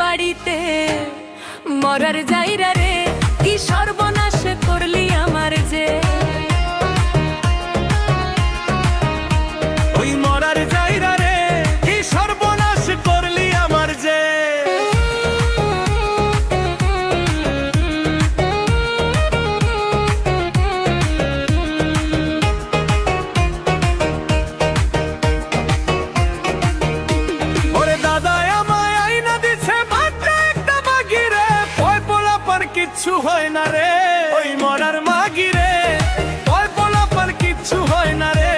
বাড়িতে মরার যাইরা রে কি সর্বনাশ করলি আমার যে ওই মরার যাইরা রে কি সর্বনাশ করলি আমার যে কিচ্ছু হয় না রে ওই মরার মাগি রে ওই পোলাপান কিচ্ছু হয় না রে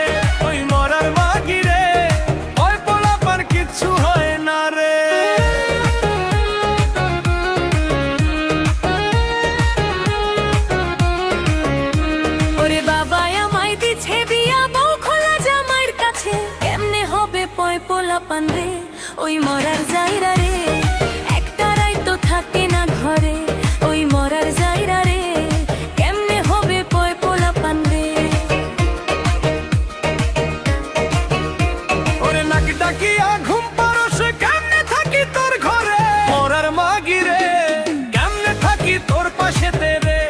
ওই মরার মাগি রে ওই পোলাপান কিচ্ছু হয় না রে ওরে বাবা আমায় দিছে বিয়া বউ খোলা জামাইয়ের কাছে কেমনে হবে পয় পোলাপান রে ওই মরার যাইরা রে একটা রাই তো থাকে না ঘরে ওই মরার যাইরা রে কেমনে হবে পয় পোলাপান রে ওরে নাকি ডাকিয়া ঘুম পারস কেমনে থাকি তোর ঘরে মরার মাগি রে কেমনে থাকি তোর পাশেতে রে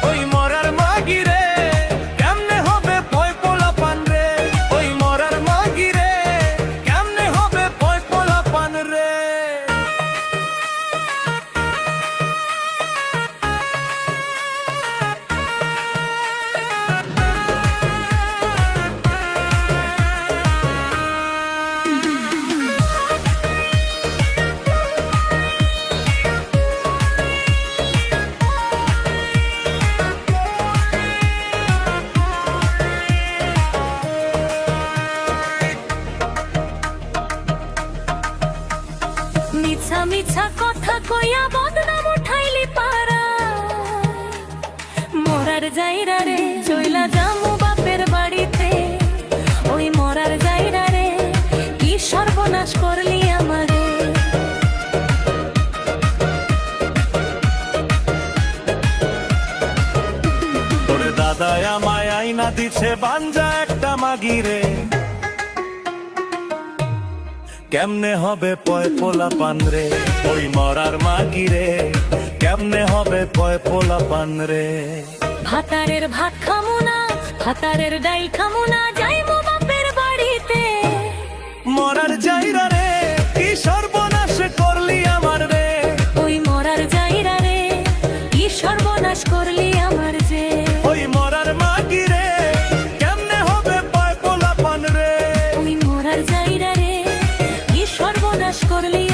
ওই মরার মাগি রে কেমনে হবে পয় পোলাপান রে ওই মরার মাগি রে কেমনে হবে পয় পোলাপান রে মিছা মিছা কথা কইয়া বদনাম উঠাইলি পারা মরার যাইরা রে চইলা যামু বাপের বাড়িতে ওই মরার যাইরা রে কি সর্বনাশ করলি আমারে তোর দাদা আমায় আইনা দিছে বাঞ্জা একটা মাগি রে কেমনে হবে পয় পোলাপান রে ওই মরার মাগি রে কেমনে হবে পয় পোলাপান রে ভাতারের ভাত খামু না ভাতারের ডাইল খামু না যাইমু বাপের বাড়িতে মরার যাইরা রে কি সর্বনাশ করলি আমার রে ওই মরার যাইরা রে কি সর্বনাশ করলি আমার যে ওই মরার মাগি রে কেমনে হবে পয় পোলাপান রে ওই মরার যাইরা রে কি সর্বনাশ করলি